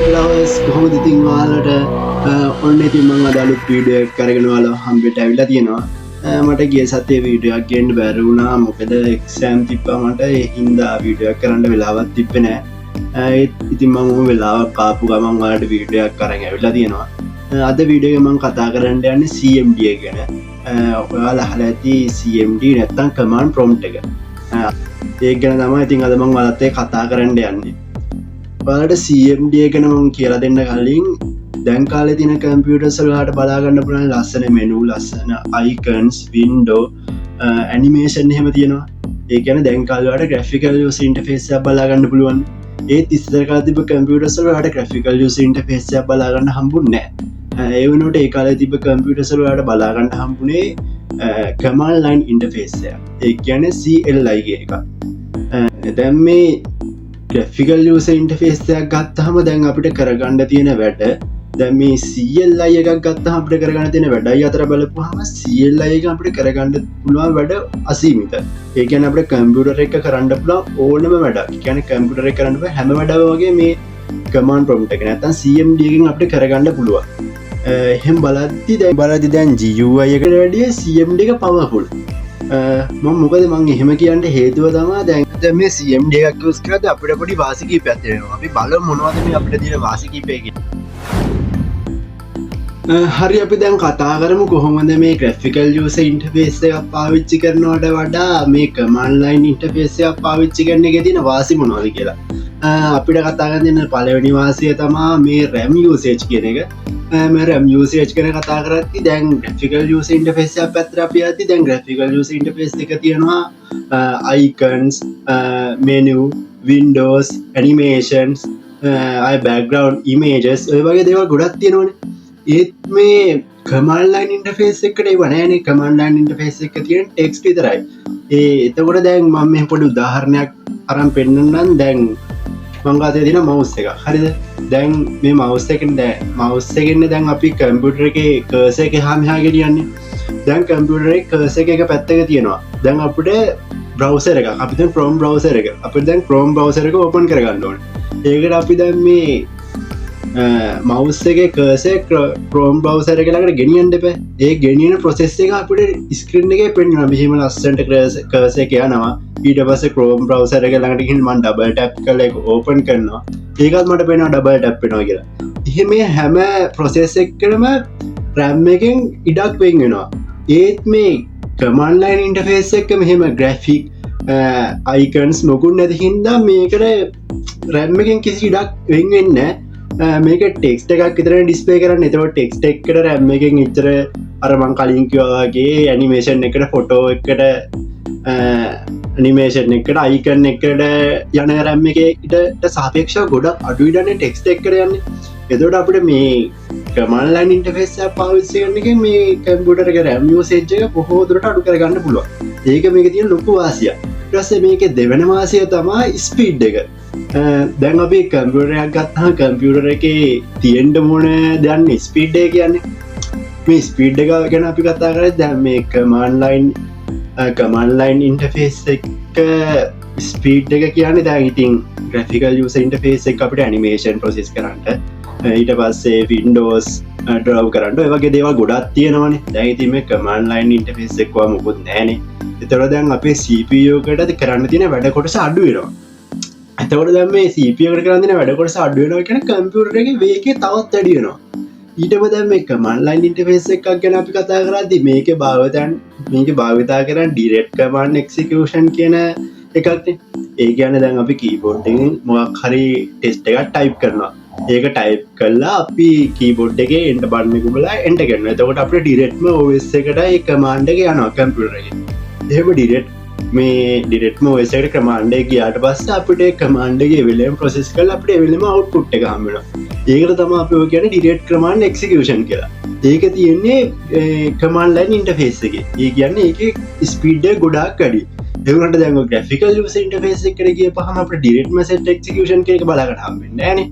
flowers කොහොමද ඉතින් ඔයාලට ඔන්න ඉතින් මම අද අලුත් වීඩියෝ එකක් අරගෙන ඔයාලා හම්බෙට ඇවිල්ලා තියෙනවා මට ගිය සතියේ වීඩියෝ එකක් ගන්න බැරි වුණා මොකද එක්සෑම් තිබ්බා මට ඒ හින්දා වීඩියෝ එකක් කරන්න වෙලාවක් තිබ්බේ නැහැ ඉතින් මම මොන වෙලාවක් ආපු ගමන් ඔයාලට වීඩියෝ එකක් අරන් ඇවිල්ලා තියෙනවා අද වීඩියෝ එකේ මම කතා කරන්න යන්නේ CMD ගැන ඔයාලා අහලා ඇති CMD නැත්නම් command prompt එක ඒක ගැන තමයි ඉතින් අද මම ඔයාලත් එක්ක කතා කරන්න යන්නේ ඔයාලට CMD ගැන මම කියලා දෙන්න කලින් දැන් කාලේ තියෙන කම්පියුටර්ස් වලට බලා ගන්න පුළුවන් ලස්සන මෙනු ලස්සන icons window animation එහෙම තියෙනවා ඒ කියන්නේ දැන් කාලේ වලට graphical user interface එකක් බලා ගන්න පුළුවන් ඒත් ඉස්සර කාලේ තිබ්බ කම්පියුටර්ස් වලට graphical user interface එකක් බලා ගන්න හම්බුන්නේ නැහැ ඒ වෙනුවට ඒ කාලේ තිබ්බ කම්පියුටර්ස් වලට බලා ගන්න හම්බුනේ command line interface එක ඒ කියන්නේ CLI එක දැන් මේ graphical user interface එකක් ගත්තාම දැන් අපිට කරගන්න තියෙන වැඩ දැන් මේ CLI එකක් ගත්තාම අපිට කරගන්න තියෙන වැඩයි අතර බලපුවාම CLI එක අපිට කරගන්න පුළුවන් වැඩ අසීමිතයි. ඒ කියන්නේ අපිට කම්පියුටර් එක කරන්න පුළුවන් ඕනම වැඩක්. ඒ කියන්නේ කම්පියුටර් එක කරන්න බෑ හැම වැඩම වගේ මේ command prompt එක නැත්තම් CMD එකෙන් අපිට කරගන්න පුළුවන්. එහෙන් බලද්දි දැන් GUI එකට වැඩිය CMD එක powerful. මම මොකද මං එහෙම කියන්න හේතුව තමයි දැන් මේ CMD එකක් යූස් කරද්දී අපිට පොඩි වාසි කීපයක් තියෙනවා. අපි බලමු මොනවද මේ අපිට තියෙන වාසි කීපය කියලා. හරි අපි දැන් කතා කරමු කොහොමද මේ graphical user interface එකක් පාවිච්චි කරනවට වඩා මේ command line interface එකක් පාවිච්චි කරන එකේ තියෙන වාසි මොනවද කියලා. අපිට කතා කරන්න පළවෙනි වාසිය තමයි මේ RAM usage කියන එක. මේ RAM usage ගැන කතා කරද්දී දැන් graphical user interface එකක් පැත්තට අපි යද්දී දැන් graphical user interface එක තියෙනවා icons menu windows animations background images ඔය වගේ දේවල් ගොඩක් තියෙනවනේ ඒත් මේ command line interface එකට ඒව නැහැනේ command line interface එක තියෙන text විතරයි එතකොට දැන් මම මේ පොඩි උදාහරණයක් අරන් පෙන්නන්නම් දැන් මම ගාතේ තියෙන mouse එක හරිද දැන් මේ mouse එකෙන් දැන් අපි කම්පියුටර් එකේ cursor එක එහා මෙහා ගෙනියන්නේ දැන් කම්පියුටර් එකේ cursor එක පැත්තක තියෙනවා දැන් අපිට browser එකක් අපි දැන් Chrome browser එක අපිට දැන් Chrome browser එක open කරගන්න ඕනේ ඒකට අපි දැන් මේ mouse එකේ cursor Chrome browser එක ළඟට ගෙනියන්න එපා ඒ ගෙනියන process එක අපිට screen එකේ පෙන්වනවා මෙහෙම ලස්සනට cursor එක යනවා ඊට පස්සේ Chrome browser එක ළඟට ගිහින් මම double tap කරලා ඒක open කරනවා ඒකත් මට පේනවා double tap වෙනවා කියලා. එහෙනම් මේ හැම process එකකම RAM එකෙන් ඉඩක් වෙන් වෙනවා. ඒත් මේ command line interface එක මෙහෙම graphic icons මොකුත් නැති හින්දා මේකට RAM එකෙන් කිසි ඉඩක් වෙන් වෙන්නේ නැහැ. මේක ටෙක්ස්ට් එකක් විතරනේ ඩිස්ප්ලේ කරන්නේ. ඒතකොට ටෙක්ස්ට් එකකට RAM එකෙන් ඉතර අර මං කලින් කිව්වා වගේ ඇනිමේෂන් එකට ෆොටෝ එකට ඇනිමේෂන් එකට අයිකන් එකට යන RAM එකකට සාපේක්ෂව ගොඩක් අඩු ඉඩන්නේ ටෙක්ස්ට් එකකට යන්නේ. එතකොට අපිට මේ command line interface එක පාවිච්චි කරන එකෙන් මේ කම්පියුටර් එකේ RAM usage එක බොහෝ දුරට අඩු කරගන්න පුළුවන්. ඒක මේකේ තියෙන ලොකු වාසියක්. ඊට පස්සේ මේකේ දෙවෙනි වාසිය තමයි ස්පීඩ් එක. දැන් අපි කම්පියුටර් එකක් ගත්තාම කම්පියුටර් එකේ තියෙන්න ඕන දැන් ස්පීඩ් එක කියන්නේ මේ ස්පීඩ් එක ගැන අපි කතා කරද්දී දැන් මේ command line interface එක ස්පීඩ් එක කියන්නේ දැන් ඉතින් graphical user interface එක අපිට animation process කරන්න ඊට පස්සේ windows draw කරන්න ඔය වගේ දේවල් ගොඩක් තියෙනවනේ දැන් ඉතින් මේ command line interface එක කොහොම මොකුත් නැහැනේ ඒතකොට දැන් අපේ CPU එකට කරන්න තියෙන වැඩ කොටස අඩු වෙනවා එතකොට දැන් මේ CPU එකට කරන්න තියෙන වැඩ කොටස අඩු වෙනවා කියන්නේ කම්පියුටර් එකේ වේගය තවත් වැඩි වෙනවා ඊට පස්සේ දැන් මේ command line interface එකක් ගැන අපි කතා කරද්දී මේකේ භාවිතා කරන direct command execution කියන එකක්නේ ඒ කියන්නේ දැන් අපි keyboard එකෙන් මොකක් හරි text එකක් type කරනවා ඒක type කළා අපි keyboard එකේ enter button එක ඔබලා enter කරනවා එතකොට අපිට directම OS එකට ඒ command එක යනවා කම්පියුටර් එකේ එහෙම directම OS එකට command එක ගියාට පස්සේ අපිට ඒ command එකේ වෙලෙම process කරලා අපිට ඒ වෙලෙම output එක හම්බ වෙනවා ඒකට තමයි අපි ඔය කියන්නේ direct command execution කියලා. ඒක තියෙන්නේ command line interface එකේ. ඒ කියන්නේ ඒකේ speed එක ගොඩාක් වැඩි. ඒ වුණාට දැන් ඔය graphical user interface එකට ගියපහම අපිට direct message execution කියන එක බලා ගන්න හම්බෙන්නේ නැහනේ.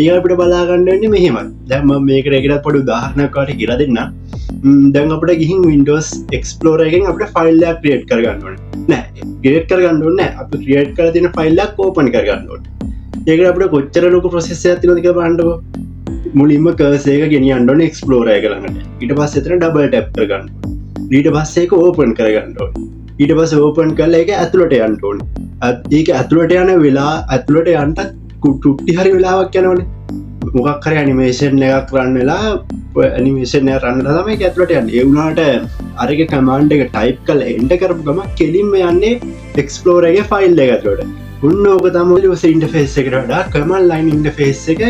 ඒක අපිට බලා ගන්න වෙන්නේ මෙහෙමයි. දැන් මම මේකට පොඩි උදාහරණයක් වගේ කියලා දෙන්නම්. දැන් අපිට ගිහින් Windows Explorer එකෙන් අපිට ෆයිල් එකක් ක්‍රියේට් කරගන්න ඕනේ. නෑ, ක්‍රියේට් කරගන්න ඕනේ නෑ. අපි ක්‍රියේට් කරලා තියෙන ෆයිල් එකක් ඕපන් කරගන්න ඕනේ. ඒකට අපිට කොච්චර ලොකු ප්‍රොසෙස් එකක් තියෙනවද කියලා බලන්නකෝ. මුලින්ම කර්සර් එක ගෙනියන්න ඕනේ එක්ස්ප්ලෝරර් එක ළඟට. ඊට පස්සේ එතන ඩබල් ටැප් කරගන්න. ඊට පස්සේ ඒක ඕපන් කරගන්න ඕනේ. ඊට පස්සේ ඕපන් කරලා ඒක ඇතුළට යන්න ඕනේ. ඒක ඇතුළට යන වෙලාව ඇතුළට යන්න කුට්ටි හරි වෙලාවක් යනවනේ. මොකක් හරි ඇනිමේෂන් එකක් රන් වෙලා ඇනිමේෂන් එක රන් වෙලා තමයි ඒක ඇතුළට යන්නේ. ඒ වුණාට අරගේ කමාන්ඩ් එක ටයිප් කරලා එන්ටර් කරපු ගමන් කෙලින්ම යන්නේ එක්ස්ප්ලෝරර් එකේ ෆයිල් එක ඇතුළට. ඔන්න ඕක තමයි යූසර් ඉන්ටර්ෆේස් එකට වඩා කමාන්ඩ් ලයින් ඉන්ටර්ෆේස් එක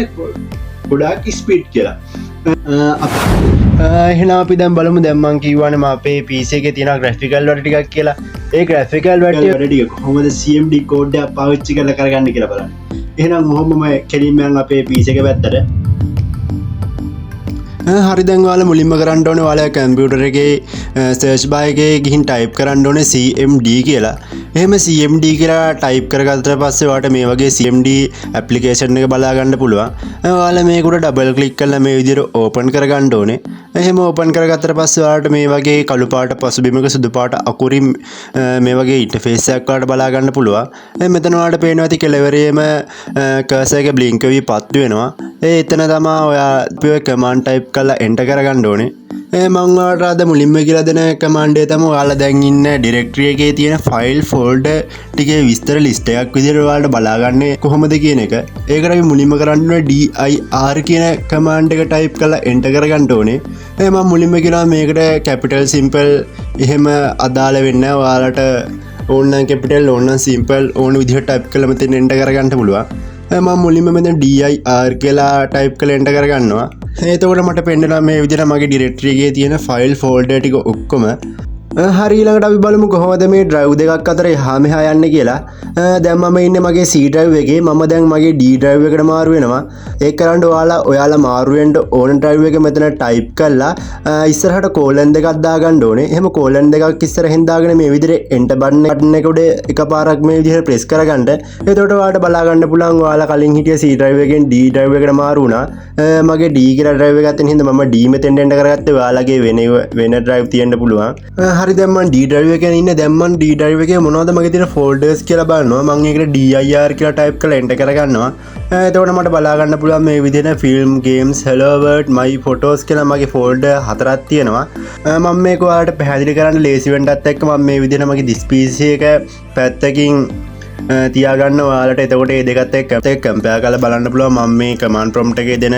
ගොඩාක් ස්පීඩ් කියලා. එහෙනම් අපි දැන් බලමු දැන් මම කියවනේ අපේ PC එකේ තියෙන ග්‍රැෆිකල් වැඩ ටිකක් කියලා. ඒ ග්‍රැෆිකල් වැඩ ටික කොහොමද CMD කෝඩ් එක පාවිච්චි කරලා කරගන්නේ කියලා බලන්න. එහෙනම් මොහොමම කෙලින්ම යන් අපේ PC එක පැත්තට. හරි දැන් ඔයාලා මුලින්ම කරන්න ඕනේ ඔයාලා කම්පියුටර් එකේ සර්ච් බාර් එකේ ගිහින් ටයිප් කරන්න ඕනේ CMD කියලා. එහෙම CMD කියලා ටයිප් කරගත්තට පස්සේ ඔයාලට මේ වගේ CMD ඇප්ලිකේෂන් එක බලා ගන්න පුළුවන්. ඔයාලා මේක උඩ ඩබල් ක්ලික් කරලා මේ විදිහට ඕපන් කරගන්න ඕනේ. එහෙම ඕපන් කරගත්තට පස්සේ ඔයාලට මේ වගේ කළු පාට පසුබිමක සුදු පාට අකුරින් මේ වගේ ඉන්ටර්ෆේස් එකක් ඔයාලට බලා ගන්න පුළුවන්. මෙතන ඔයාලට පේනවා ඇති කෙළවරේම කර්සර් එක බ්ලින්ක් වෙවි පත්තු වෙනවා. එතන තමයි ඔයා කමාන්ඩ් ටයිප් කරලා එන්ටර් කරගන්න ඕනේ. මම ඔයාලට අද මුලින්ම කියලා දෙන කමාන්ඩ් එක තමයි ඔයාලා දැන් ඉන්න ඩිරෙක්ටරි එකේ තියෙන ෆයිල් ෆෝල්ඩර් ටිකේ විස්තර ලිස්ට් එකක් විදිහට ඔයාලට බලාගන්නේ කොහොමද කියන එක. ඒකට අපි මුලින්ම කරන්න ඕනේ dir කියන කමාන්ඩ් එක ටයිප් කරලා එන්ටර් කරගන්න ඕනේ. මම මුලින්ම කියනවා මේකට කැපිටල් සිම්පල් එහෙම අදාළ වෙන්නේ නැහැ. ඔයාලට ඕන නම් කැපිටල් ඕන නම් සිම්පල් ඕන විදිහට ටයිප් කරලා මෙතන එන්ටර් කරගන්න පුළුවන්. මම මුලින්ම මෙතන dir කියලා ටයිප් කරලා එන්ටර් කරගන්නවා. එතකොට මට පෙන්නනවා මේ විදිහට මගේ ඩිරෙක්ටරි එකේ තියෙන ෆයිල් ෆෝල්ඩර් ටික ඔක්කොම. හරි ඊළඟට අපි බලමු කොහොමද මේ ඩ්‍රයිව් දෙකක් අතර එහා මෙහා යන්නේ කියලා. දැන් මම ඉන්නේ මගේ C ඩ්‍රයිව් එකේ. මම දැන් මගේ D ඩ්‍රයිව් එකට මාරු වෙනවා. ඒක කරන්න ඔයාලා මාරු වෙන්න ඕන ඩ්‍රයිව් එක මෙතන ටයිප් කරලා ඉස්සරහට කෝලන් දෙකක් දාගන්න ඕනේ. එහෙම කෝලන් දෙකක් ඉස්සරහින් දාගෙන මේ විදිහට එන්ටර් බටන් එක උඩ එකපාරක් මේ විදිහට ප්‍රෙස් කරගන්න. එතකොට ඔයාලට බලා ගන්න පුළුවන් ඔයාලා කලින් හිටිය C ඩ්‍රයිව් එකෙන් D ඩ්‍රයිව් එකට මාරු වුණා. මගේ D කියලා ඩ්‍රයිව් එක ගත්තෙන් හින්දා මම D මෙතෙන් එන්ටර් කරගත්තේ. ඔයාලගේ වෙන ඩ්‍රයිව් තියෙන්න පුළුවන්. හරි දැන් මම D ඩ්‍රයිව් එකේ ඉන්නේ. දැන් මම D ඩ්‍රයිව් එකේ මොනවද මගේ තියෙන ෆෝල්ඩර්ස් කියලා බලනවා. මම ඒකට dir කියලා ටයිප් කරලා එන්ටර් කරගන්නවා. එතකොට මට බලා ගන්න පුළුවන් මේ විදිහට film games hello world my photos කියලා මගේ ෆෝල්ඩර් හතරක් තියෙනවා. මම මේක ඔයාලට පැහැදිලි කරන්න ලේසි වෙන්නත් එක්ක මම මේ විදිහට මගේ දිස් PC එක පැත්තකින් තියාගන්න ඔයාලට. එතකොට මේ දෙකත් එක්ක කම්පෙයාර් කරලා බලන්න පුළුවන් මම මේ කමාන්ඩ් ප්‍රොම්ප්ට් එකේ දෙන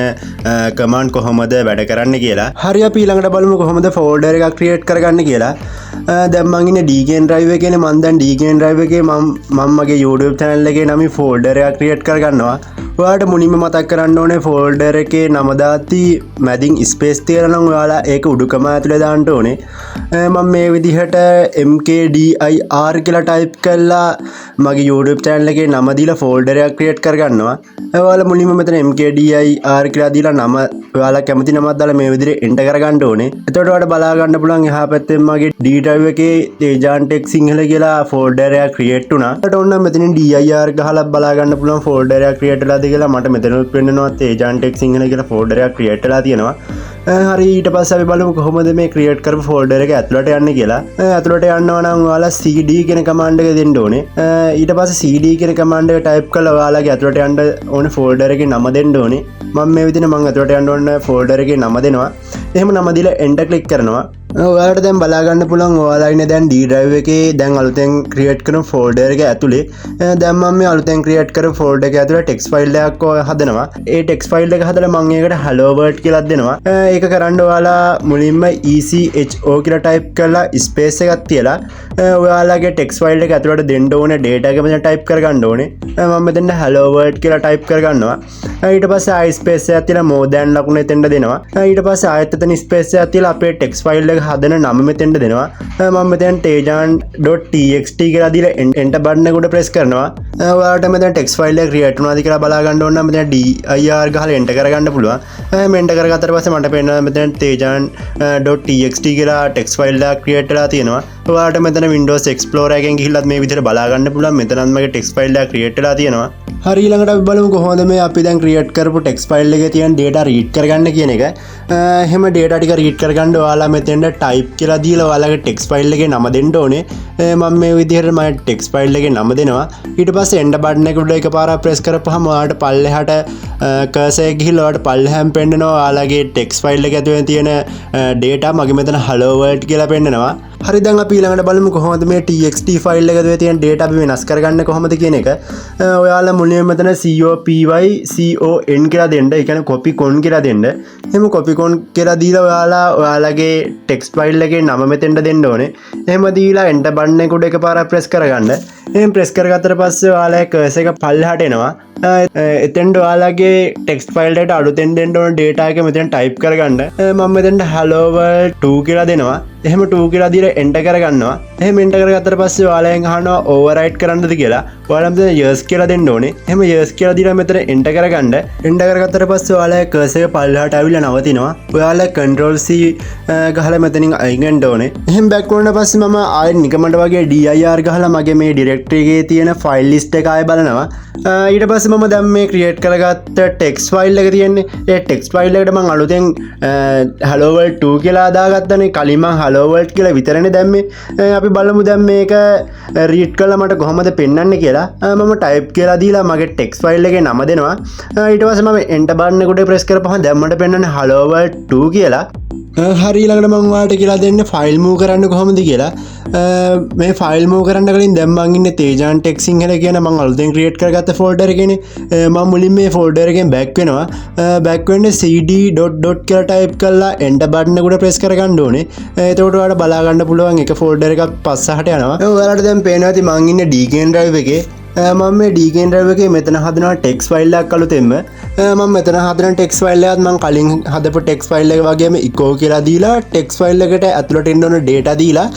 කමාන්ඩ් කොහොමද වැඩ කරන්නේ කියලා. හරි අපි ඊළඟට බලමු කොහොමද ෆෝල්ඩර් එකක් ක්‍රියේට් කරගන්න කියලා. දැන් මම ඉන්නේ D ඩ්‍රයිව් එකේනේ. මම දැන් D ඩ්‍රයිව් එකේ මම මගේ YouTube channel එකේ නමින් ෆෝල්ඩර් එකක් ක්‍රියේට් කරගන්නවා. ඔයාලට මුලින්ම මතක් කරන්න ඕනේ ෆෝල්ඩර් එකේ නම දාති මැදින් ස්පේස් තියලා නම් ඔයාලා ඒක උඩුකම ඇතුලේ දාන්න ඕනේ. මම මේ විදිහට mkdir කියලා ටයිප් කරලා මගේ YouTube channel එකේ නම දීලා ෆෝල්ඩර් එකක් ක්‍රියේට් කරගන්නවා. ඔයාලා මුලින්ම මෙතන mkdir කියලා දීලා නම ඔයාලා කැමති නමක් දාලා මේ විදිහට එන්ටර් කරගන්න ඕනේ. එතකොට ඔයාලට බලා ගන්න පුළුවන් එහා පැත්තෙන් මගේ D drive එකේ තේජාන් ටෙක් සිංහල කියලා ෆෝල්ඩර් එකක් ක්‍රියේට් වුණා. ඒකට ඕන නම් මෙතනින් dir ගහලා බලා ගන්න පුළුවන් ෆෝල්ඩර් එකක් ක්‍රියේට් වෙලාද කියලා. මට මෙතනත් වෙන්නනවා තේජාන් ටෙක් සිංහල කියලා ෆෝල්ඩර් එකක් ක්‍රියේට් වෙලා තියෙනවා. හරි ඊට පස්සේ අපි බලමු කොහොමද මේ ක්‍රියේට් කරපු ෆෝල්ඩර් එක ඇතුළට යන්නේ කියලා. ඇතුළට යනවා නම් ඔයාලා cd කියන කමාන්ඩ් එක දෙන්න ඕනේ. ඊට පස්සේ cd කියන කමාන්ඩ් එක ටයිප් කරලා ඔයාලගේ ඇතුළට යන්න ඕනේ ෆෝල්ඩර් එකේ නම දෙන්න ඕනේ. මම මේ විදිහට මම ඇතුළට යන්න ඕන ෆෝල්ඩර් එකේ නම දෙනවා. එහෙම නම දීලා එන්ටර් ක්ලික් කරනවා. ඔයාලට දැන් බලා ගන්න පුළුවන් ඔයාලා ඉන්නේ දැන් D drive එකේ දැන් අලුතෙන් ක්‍රියේට් කරන ෆෝල්ඩර් එක ඇතුලේ. දැන් මම මේ අලුතෙන් ක්‍රියේට් කරපු ෆෝල්ඩර් එක ඇතුලේ ටෙක්ස්ට් ෆයිල් එකක් හදනවා. ඒ ටෙක්ස්ට් ෆයිල් එක හදලා මම ඒකට hello world කියලා දෙනවා. ඒක කරන්න ඔයාලා මුලින්ම echo කියලා ටයිප් කරලා ස්පේස් එකක් තියලා ඔයාලගේ ටෙක්ස්ට් ෆයිල් එක ඇතුලට දෙන්න ඕනේ data එක මෙතන ටයිප් කරගන්න ඕනේ. මම මෙතන hello world කියලා ටයිප් කරගන්නවා. ඊට පස්සේ ආයි ස්පේස් එකක් තියලා more than ලකුණ එතෙන්ට දෙනවා. ඊට පස්සේ ආයෙත් එතන ස්පේස් එකක් තියලා අපේ ටෙක්ස්ට් ෆයිල් එක හදන නම මෙතෙන්ට දෙනවා. මම මෙතෙන් tejan.txt කියලා දීලා enter බටන් එක උඩ ප්‍රෙස් කරනවා. ඔයාලට මෙතන ටෙක්ස්ට් ෆයිල් එක ක්‍රියේට් වුණාද කියලා බලා ගන්න ඕන නම් මෙතන dir ගහලා enter කරගන්න පුළුවන්. මම enter කරගත්තට පස්සේ මට පේනවා මෙතන tejan.txt කියලා ටෙක්ස්ට් ෆයිල් එකක් ක්‍රියේට් වෙලා තියෙනවා. ඔයාලට මෙතන Windows Explorer එකෙන් ගිහිල්ලා මේ විදිහට බලා ගන්න පුළුවන්. මෙතනත් මගේ ටෙක්ස්ට් ෆයිල් එකක් ක්‍රියේට් වෙලා තියෙනවා. හරි ඊළඟට අපි බලමු කොහොමද මේ අපි දැන් ක්‍රියේට් කරපු ටෙක්ස්ට් ෆයිල් එකේ තියෙන data read කරගන්න කියන එක. එහෙම data ටික read කරගන්න ඔයාලා මෙතෙන්ට type කියලා දීලා ඔයාලගේ ටෙක්ස්ට් ෆයිල් එකේ නම දෙන්න ඕනේ. මම මේ විදිහට මම ටෙක්ස්ට් ෆයිල් එකේ නම දෙනවා. ඊට පස්සේ enter button එක උඩ එකපාරක් press කරපුවාම ඔයාලට පල්ලෙහාට cursor එක ගිහිල්ලා ඔයාලට පල්ලෙහාම පෙන්නනවා ඔයාලගේ ටෙක්ස්ට් ෆයිල් එක ඇතුලේ තියෙන data. මගේ මෙතන hello world කියලා පෙන්නනවා. හරි දැන් අපි ඊළඟට බලමු කොහොමද මේ txt ෆයිල් එක ඇතුලේ තියෙන data අපි වෙනස් කරගන්න කොහොමද කියන එක. ඔයාලා මුලින්ම මෙතන copy con කියලා දෙන්න. ඒ කියන්නේ copy con කියලා දෙන්න. එහෙම copy con කියලා දීලා ඔයාලගේ text file එකේ නම මෙතෙන්ට දෙන්න ඕනේ. එහෙම දීලා enter button එක උඩ එකපාරක් press කරගන්න. එහෙම press කරගත්තට පස්සේ ඔයාලගේ cursor එක පල්ලෙහාට එනවා. එතෙන්ට ඔයාලගේ text file එකට අලුතෙන් දෙන්න ඕන data එක මෙතෙන් type කරගන්න. මම මෙතෙන්ට hello world 2 කියලා දෙනවා. එහෙම 2 කියලා දීලා enter කරගන්නවා. එහෙම enter කරගත්තට පස්සේ ඔයාලෙන් අහනවා override කරන්නද කියලා. ඔයාලා මෙතන yes කියලා දෙන්න ඕනේ. එහෙම yes කියලා දීලා මෙතන enter කරගන්න. enter කරගත්තට පස්සේ ඔයාලගේ cursor එක පල්ලෙහාට ආවිල්ලා නවතිනවා. ඔයාලා control C ගහලා මෙතනින් අයින් වෙන්න ඕනේ. එහෙම back වුණාට පස්සේ මම ආයෙත් නිකමට වගේ dir ගහලා මගේ මේ directory එකේ තියෙන file list එක ආයෙ බලනවා. ඊට පස්සේ මම දැන් මේ create කරගත්ත text file එක තියෙන්නේ. ඒ text file එකට මම අලුතෙන් hello world 2 කියලා දාගත්තනේ. කලින් මම hello world කියලා විතරනේ දැම්මේ. අපි බලමු දැන් මේක read කරලා මට කොහොමද පෙන්වන්නේ කියලා. මම type කියලා දීලා මගේ text file එකේ නම දෙනවා. ඊට පස්සේ මම enter button එක උඩ press කරපුවහම දැන් මට පෙන්වන්නේ hello world 2 කියලා. හරි ඊළඟට මම ඔයාලට කියලා දෙන්නේ file move කරන්න කොහොමද කියලා. මේ file move කරන්න කලින් දැන් මම ඉන්නේ තේජාන් ටෙක් සිංහල කියන මම අලුතෙන් create කරගත්ත folder එකේනේ. මම මුලින් මේ folder එකෙන් back වෙනවා. back වෙන්නේ cd ... කියලා type කරලා enter button එක උඩ press කරගන්න ඕනේ. එතකොට ඔයාලට බලා ගන්න පුළුවන් එක folder එකක් පස්සහට යනවා. ඔයාලට දැන් පේනවා ඇති මම ඉන්නේ dgen drive එකේ. මම මේ dgen drive එකේ මෙතන හදනවා text file එකක් අලුතෙන්ම. මම මෙතන හදන text file එකත් මම කලින් හදපු text file එක වගේම echo කියලා දීලා text file එකට ඇතුළට එන්න ඕන data දීලා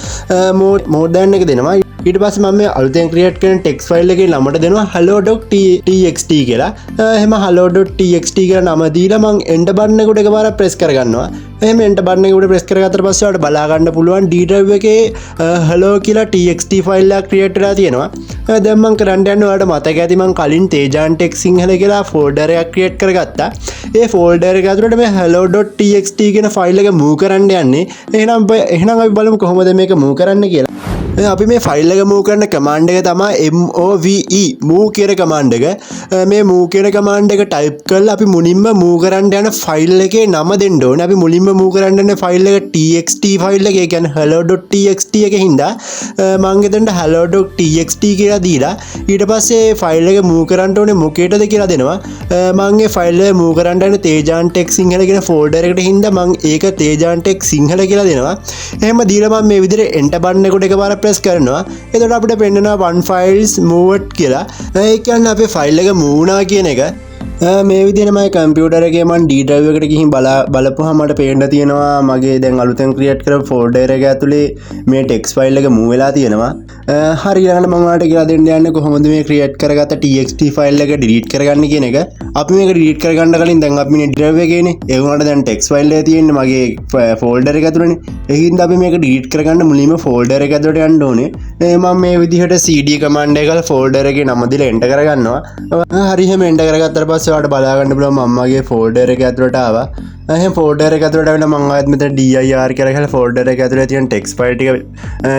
more than එක දෙනවා. ඊට පස්සේ මම මේ අලුතෙන් create කරන text file එකේ නමට දෙනවා hello.txt කියලා. එහෙම hello.txt කියලා නම දීලා මම enter button එක උඩ එකපාරක් press කරගන්නවා. එහෙම enter button එක උඩ press කරගත්තට පස්සේ ඔයාලට බලා ගන්න පුළුවන් D drive එකේ hello කියලා txt file එකක් create වෙලා තියෙනවා. දැන් මම කරන්න යන්නේ ඔයාලට මතක ඇති මම කලින් තේජාන් ටෙක් සිංහල කියලා folder එකක් create කරගත්තා. ඒ folder එක ඇතුළට මේ hello.txt කියන file එක move කරන්න යන්නේ. එහෙනම් අපි බලමු කොහොමද මේක move කරන්න කියලා. අපි මේ ෆයිල් එක move කරන command එක තමයි move කියන command එක. මේ move කියන command එක type කරලා අපි මුලින්ම move කරන්න යන ෆයිල් එකේ නම දෙන්න ඕනේ. අපි මුලින්ම move කරන්න යන ෆයිල් එක txt ෆයිල් එක. ඒ කියන්නේ hello.txt එකේ හින්දා මම එතනට hello.txt කියලා දීලා ඊට පස්සේ ෆයිල් එක move කරන්න ඕනේ මොකේටද කියලා දෙනවා. මම මේ ෆයිල් එක move කරන්න යන තේජාන් ටෙක් සිංහල කියන folder එකට හින්දා මම ඒක තේජාන් ටෙක් සිංහල කියලා දෙනවා. එහෙම දීලා මම මේ විදිහට enter button එක උඩ එකපාරක් press කරනවා. එතකොට අපිට පෙන්නනවා one files moved කියලා. ඒ කියන්නේ අපේ ෆයිල් එක move වුණා කියන එක. මේ විදිහට මගේ කම්පියුටර් එකේ මම D drive එකට ගිහින් බලපුවාම මට පේන්න තියෙනවා මගේ දැන් අලුතෙන් create කරපු folder එක ඇතුලේ මේ text file එක move වෙලා තියෙනවා. හරි ඊළඟට මම ඔයාලට කියලා දෙන්න යන්නේ කොහොමද මේ create කරගත්ත txt file එක delete කරගන්න කියන එක. අපි මේක delete කරගන්න කලින් දැන් අපි මේ D drive එකේනේ. ඒ වුණාට දැන් text file එක තියෙන්නේ මගේ folder එක ඇතුලේනේ. ඒ හින්දා අපි මේක delete කරගන්න මුලින්ම folder එක ඇතුලට යන්න ඕනේ. මම මේ විදිහට cd command එකල folder එකේ නම දීලා enter කරගන්නවා. හරි එහෙම enter කරගත්තට පස්සේ ඔයාලට බලා ගන්න පුළුවන් මම මගේ folder එක ඇතුළට ආවා. එහෙනම් folder එක ඇතුළට ආවිලා මම ආයෙත් මෙතන dir කියලා ගහලා folder එක ඇතුළේ තියෙන text file ටික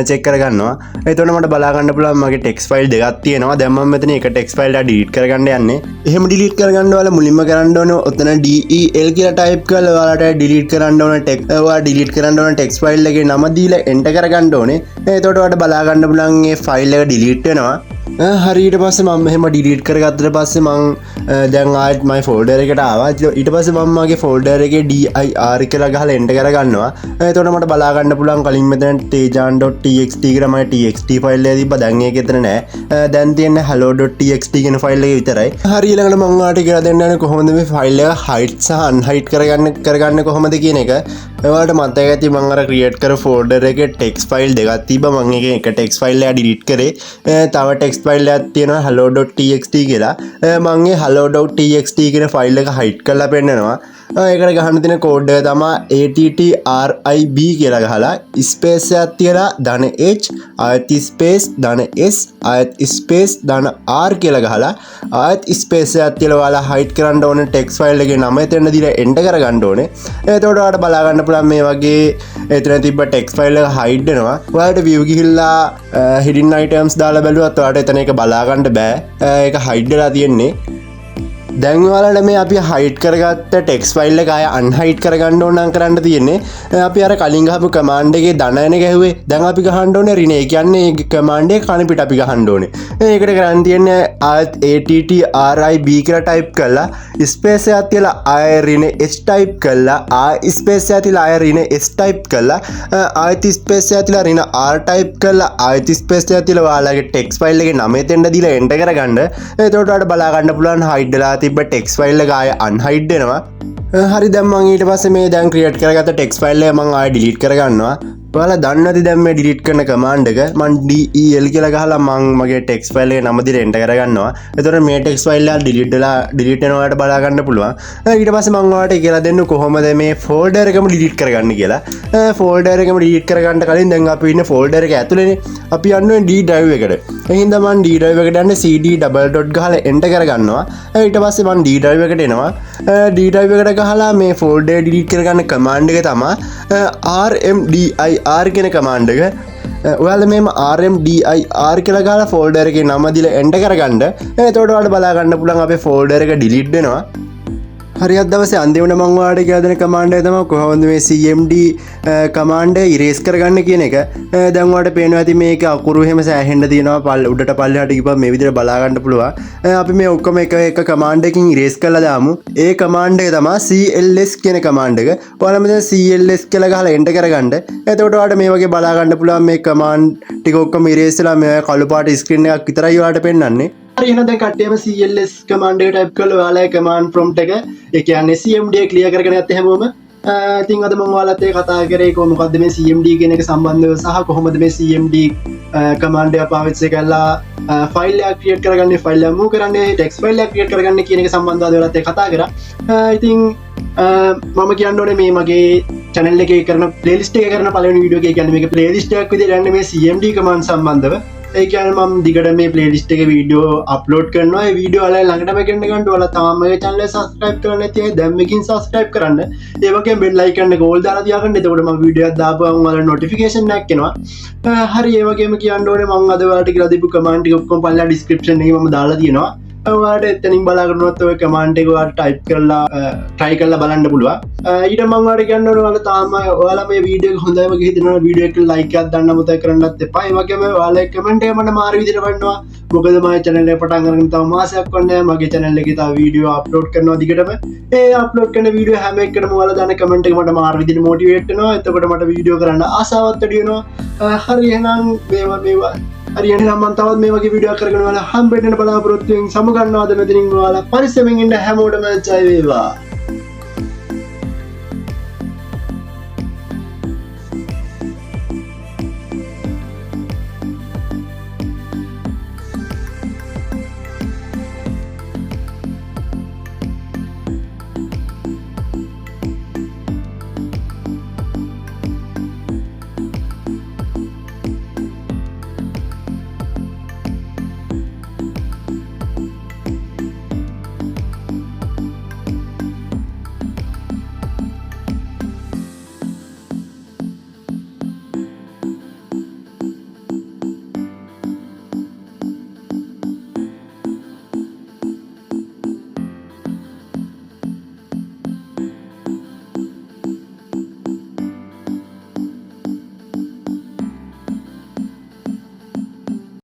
check කරගන්නවා. එතකොට මට බලා ගන්න පුළුවන් මගේ text file දෙකක් තියෙනවා. දැන් මම මෙතන එක text file එක delete කරගන්න යන්නේ. එහෙම delete කරගන්න ඔයාලා මුලින්ම කරන්න ඕනේ ඔතන del කියලා type කරලා ඔයාලට delete කරන්න ඕන text ඔයාලා delete කරන්න ඕන text file එකේ නම දීලා enter කරගන්න ඕනේ. එතකොට ඔයාලට බලා ගන්න පුළුවන් මේ file එක delete වෙනවා. හරි ඊට පස්සේ මම මෙහෙම delete කරගත්තට පස්සේ මම දැන් ආයෙත් my folder එකට ආවා. ඊට පස්සේ මම මගේ folder එකේ dir කියලා ගහලා enter කරගන්නවා. එතකොට මට බලා ගන්න පුළුවන් කලින් මෙතන tejan.txt කියලා මගේ txt file එක තිබ්බා. දැන් ඒක එතන නෑ. දැන් තියෙන්නේ hello.txt කියන file එක විතරයි. හරි ඊළඟට මම ඔයාලට කියලා දෙන්න යන්නේ කොහොමද මේ file එක hide සහ unhide කරගන්න කොහොමද කියන එක. ඔයාලට මතක ඇති මම අර create කර folder එකේ text file දෙකක් තිබ්බා. මම එකේ එක text file එක delete කරේ. තව text file එකක් තියෙනවා hello.txt කියලා. මම ඒ hello.txt කියන file එක hide කරලා පෙන්නනවා. ඒකට ගහන්න තියෙන කෝඩ් එක තමයි ATTRIB කියලා ගහලා ස්පේස් එකක් තියලා ධන H ආයත ස්පේස් ධන S ආයත ස්පේස් ධන R කියලා ගහලා ආයත ස්පේස් එකක් තියලා ඔයාලා හයිඩ් කරන්න ඕනේ ටෙක්ස්ට් ෆයිල් එකේ නම එතන දීලා එන්ටර් කරගන්න ඕනේ. එතකොට ඔයාලට බලා ගන්න පුළුවන් මේ වගේ එතන තිබ්බ ටෙක්ස්ට් ෆයිල් එක හයිඩ් වෙනවා. ඔයාලට view ගිහිල්ලා hidden items දාලා බැලුවත් ඔයාලට එතන එක බලා ගන්න බෑ. ඒක හයිඩ් වෙලා තියෙන්නේ. දැන් ඔයාලට මේ අපි හයිඩ් කරගත්ත ටෙක්ස්ට් ෆයිල් එක ආය අන්හයිඩ් කරගන්න ඕන නම් කරන්න තියෙන්නේ අපි අර කලින් ගහපු කමාන්ඩ් එකේ ධනයන ගැහුවේ දැන් අපි ගහන්න ඕනේ ඍණ. ඒ කියන්නේ ඒ කමාන්ඩ් එක කන පිට අපි ගහන්න ඕනේ. ඒකට කරන්න තියෙන්නේ ATTRIB කියලා ටයිප් කරලා ස්පේස් එකක් තියලා ආය ඍණ S ටයිප් කරලා ආය ස්පේස් එකක් තියලා ආය ඍණ S ටයිප් කරලා ආයත ස්පේස් එකක් තියලා ඍණ R ටයිප් කරලා ආයත ස්පේස් එකක් තියලා ඔයාලගේ ටෙක්ස්ට් ෆයිල් එකේ නම එතෙන්ට දීලා එන්ටර් කරගන්න. එතකොට ඔයාලට බලා ගන්න පුළුවන් හයිඩ් වෙලා තිබ්බ ටෙක්ස්ට් ෆයිල් එක ආය අන්හයිඩ් වෙනවා. හරි දැන් මම ඊට පස්සේ මේ දැන් ක්‍රියේට් කරගත්ත ටෙක්ස්ට් ෆයිල් එක මම ආය ඩිලීට් කරගන්නවා. ඔයාලා දන්නේ නැති දැන් මේ ඩිලීට් කරන කමාන්ඩ් එක මම del කියලා ගහලා මම මගේ ටෙක්ස්ට් ෆයිල් එකේ නම දීලා එන්ටර් කරගන්නවා. එතකොට මේ ටෙක්ස්ට් ෆයිල් එක ඩිලීට් වෙනවා ඔයාලට බලා ගන්න පුළුවන්. ඊට පස්සේ මම ඔයාලට කියලා දෙන්න කොහොමද මේ ෆෝල්ඩර් එකම ඩිලීට් කරගන්න කියලා. ෆෝල්ඩර් එකම ඩිලීට් කරගන්න කලින් දැන් අපි ඉන්නේ ෆෝල්ඩර් එක ඇතුලේනේ. අපි යන්නේ D drive එකට. එහෙනම් මම D drive එකට යන්නේ CD double dot ගහලා එන්ටර් කරගන්නවා. ඊට පස්සේ මම D drive එකට එනවා. D drive එකට ගහලා මේ ෆෝල්ඩර් ඩිලීට් කරගන්න කමාන්ඩ් එක තමයි RMDIR කියන කමාන්ඩ් එක. ඔයාලා මේම RMDIR කියලා ගහලා ෆෝල්ඩර් එකේ නම දීලා එන්ටර් කරගන්න. එතකොට ඔයාලට බලා ගන්න පුළුවන් අපේ ෆෝල්ඩර් එක ඩිලීට් වෙනවා. හරියට දවසේ අන්තිමට මම ඔයාලට කියලා දෙන කමාන්ඩ් එක තමයි කොහොමද මේ CMD කමාන්ඩ් එක ඉරේස් කරගන්න කියන එක. දැන් ඔයාලට පේනවා ඇති මේක අකුරු එහෙම සෑහෙන්න තියෙනවා උඩට පල්ලෙහාට ගිහපුවා මේ විදිහට බලා ගන්න පුළුවන්. අපි මේ ඔක්කොම එක කමාන්ඩ් එකකින් ඉරේස් කරලා දාමු. ඒ කමාන්ඩ් එක තමයි CLS කියන කමාන්ඩ් එක. ඔයාලා මෙතන CLS කියලා ගහලා එන්ටර් කරගන්න. එතකොට ඔයාලට මේ වගේ බලා ගන්න පුළුවන් මේ කමාන්ඩ් ටික ඔක්කොම ඉරේස් වෙලා මේ කළු පාට ස්ක්‍රීන් එකක් විතරයි ඔයාලට පෙන්වන්නේ. හරි එහෙනම් දැන් කට්ටියම CLS කමාන්ඩ් එක ටයිප් කරලා ඔයාලා කමාන්ඩ් ප්‍රොම්ප්ට් එක ඒ කියන්නේ CMD එක ක්ලියර් කරගෙන යත් හැමෝම ඉතින් අද මම ඔයාලත් එක්ක කතා කරේ මොකක්ද මේ CMD කියන එක සම්බන්ධව සහ කොහොමද මේ CMD කමාන්ඩ් එක පාවිච්චි කරලා ෆයිල් එකක් ක්‍රියේට් කරගන්නේ ෆයිල් එක මූව් කරන්නේ ටෙක්ස්ට් ෆයිල් එකක් ක්‍රියේට් කරගන්නේ කියන එක සම්බන්ධව අද ඔයාලත් එක්ක කතා කරා. ඉතින් මම කියන්න ඕනේ මේ මගේ channel එකේ කරන playlist එක කරන පළවෙනි වීඩියෝ එක කියන්නේ මේක playlist එකක් විදිහට යන්නේ මේ CMD කමාන්ඩ් සම්බන්ධව. ඒ කියන්නේ මම දිගට මේ ප්ලේලිස්ට් එකේ වීඩියෝ අප්ලෝඩ් කරනවා. ඒ වීඩියෝ වල ළඟටම ගෙන්න ගන්න ඔයාලා තාම මගේ channel එක subscribe කරලා නැති අය දැන් මේකින් subscribe කරන්න. ඒ වගේම bell icon එක all දාලා තියාගන්න. එතකොට මම වීඩියෝ එකක් දාපුවම ඔයාලා notification එකක් එනවා. හරි ඒ වගේම කියන්න ඕනේ මම අද ඔයාලට කියලා දීපු command ටික ඔක්කොම පල්ලා description එකේ මම දාලා තියෙනවා. ඔයාලට එතනින් බලා ගන්නවත් ඔය command එක ඔයාලට type කරලා try කරලා බලන්න පුළුවන්. ඊට මම ඔයාලට කියන්න ඕනේ ඔයාලා තාම ඔයාලා මේ වීඩියෝ එක හොඳයිම ගිහින් වීඩියෝ එකට like එකක් දාන්න මතක කරන්නත් එපා. ඒ වගේම ඔයාලා comment එක මට මාරු විදිහට වඩනවා. මොකද මගේ channel එක පටන් අරගෙන තව මාසයක් වන්නේ මගේ channel එකේ තව වීඩියෝ අප්ලෝඩ් කරනවා දිගටම. ඒ අප්ලෝඩ් කරන වීඩියෝ හැම එකකටම ඔයාලා දාන comment එක මට මාරු විදිහට මොටිවේට් වෙනවා. එතකොට මට වීඩියෝ කරන්න ආසාවත් වැඩි වෙනවා. හරි එහෙනම් මේවා හරි එහෙනම් මම තවත් මේ වගේ වීඩියෝ කරගෙන ඔයාලා හම්බෙන්න බලාපොරොත්තු වෙමින් සමු ගන්නවාද මෙතනින් ඔයාලා පරිස්සමෙන් ඉන්න හැමෝටම ජය වේවා.